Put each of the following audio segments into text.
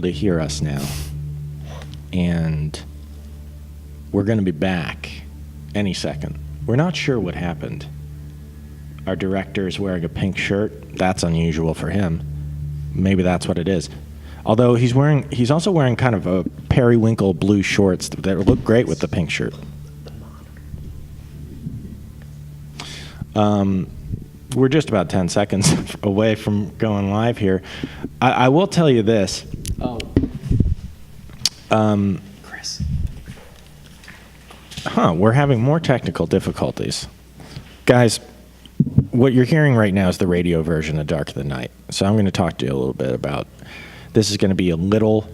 to hear us now. And we're going to be back any second. We're not sure what happened. Our director is wearing a pink shirt. That's unusual for him. Maybe that's what it is. Although he's also wearing kind of a periwinkle blue shorts that look great with the pink shirt. We're just about 10 seconds away from going live here. I will tell you this. Chris. We're having more technical difficulties. Guys, what you're hearing right now is the radio version of Dark of the Night. So I'm going to talk to you a little bit about, this is going to be a little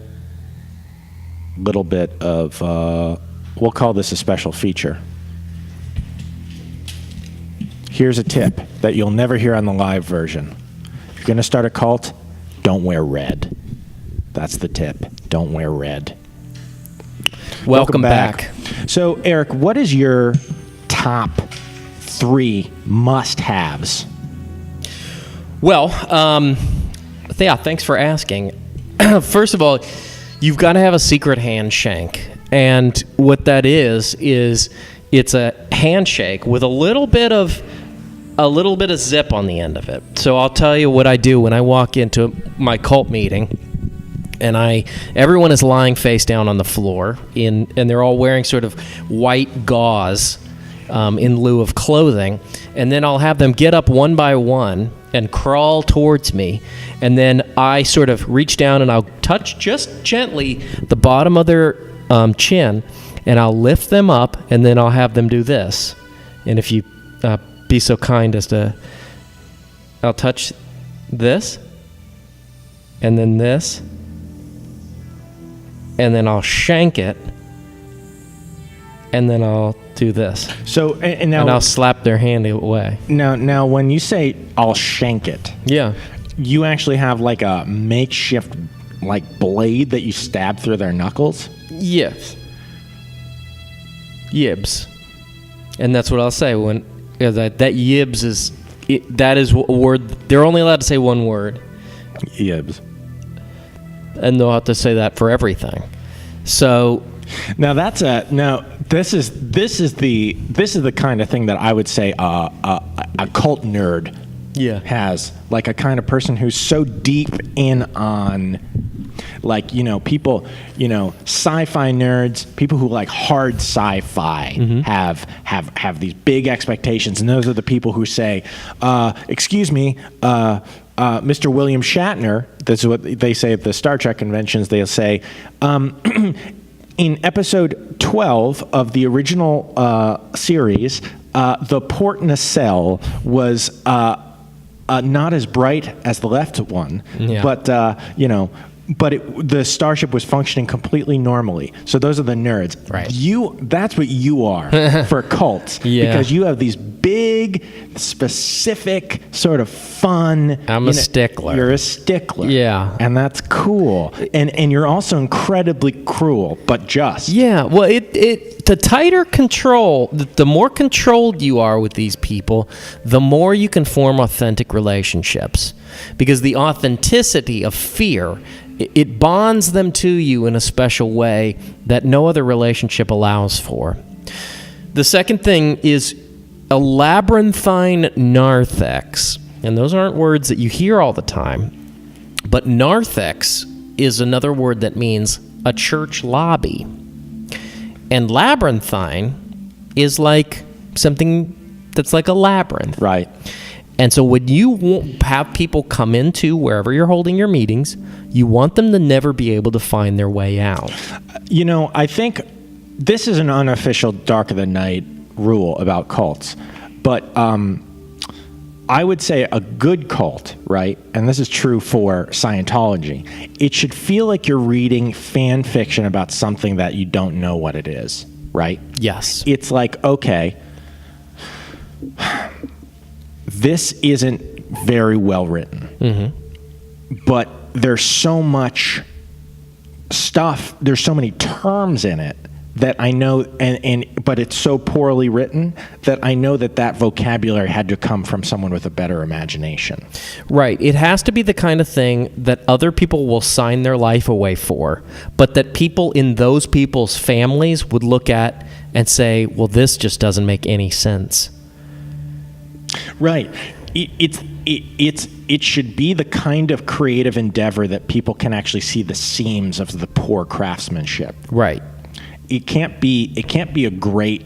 bit of, we'll call this a special feature. Here's a tip that you'll never hear on the live version. If you're going to start a cult, don't wear red. That's the tip. Don't wear red. Welcome back. So, Eric, what is your top 3 must-haves? Well, thanks for asking. First of all, you've got to have a secret handshank. And what that is it's a handshake with a little bit of zip on the end of it. So I'll tell you what I do when I walk into my cult meeting, and everyone is lying face down on the floor, and they're all wearing sort of white gauze in lieu of clothing, and then I'll have them get up one by one and crawl towards me, and then I sort of reach down and I'll touch just gently the bottom of their chin, and I'll lift them up, and then I'll have them do this. And if you be so kind as to, I'll touch this, and then this, and then I'll shank it, and then I'll do this. So, and now, and I'll slap their hand away. Now, when you say I'll shank it, Yeah. you actually have like a makeshift like blade that you stab through their knuckles? Yes. Yibs. And that's what I'll say when that yibs is that is a word. They're only allowed to say one word, Yibs. and they'll have to say that for everything. So Now this is the kind of thing that I would say a cult nerd has, like a kind of person who's so deep in on, like, people, sci-fi nerds, people who like hard sci-fi have these big expectations, and those are the people who say, excuse me, Mr. William Shatner, this is what they say at the Star Trek conventions, they'll say, in episode 12 of the original series, the port nacelle was not as bright as the left one, but the starship was functioning completely normally. So those are the nerds. Right. That's what you are for cults. Yeah. Because you have these big, specific, sort of fun. I'm a stickler. You're a stickler. Yeah. And that's cool. And you're also incredibly cruel, but just. Yeah, well, the tighter control, the more controlled you are with these people, the more you can form authentic relationships. Because the authenticity of fear, it bonds them to you in a special way that no other relationship allows for. The second thing is a labyrinthine narthex. And those aren't words that you hear all the time. But narthex is another word that means a church lobby. And labyrinthine is like something that's like a labyrinth. Right. And so when you have people come into wherever you're holding your meetings, you want them to never be able to find their way out. I think this is an unofficial Dark of the Night rule about cults, but I would say a good cult, right, and this is true for Scientology, it should feel like you're reading fan fiction about something that you don't know what it is, right? Yes. It's like, okay, this isn't very well written, but there's so much stuff, there's so many terms in it that I know, but it's so poorly written that I know that vocabulary had to come from someone with a better imagination. Right. It has to be the kind of thing that other people will sign their life away for, but that people in those people's families would look at and say, well, this just doesn't make any sense. Right. It should be the kind of creative endeavor that people can actually see the seams of the poor craftsmanship. Right. It can't be a great,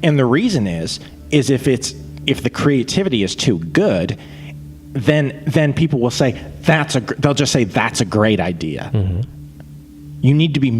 and the reason is if the creativity is too good, then people will say they'll just say that's a great idea. Mm-hmm. You need to be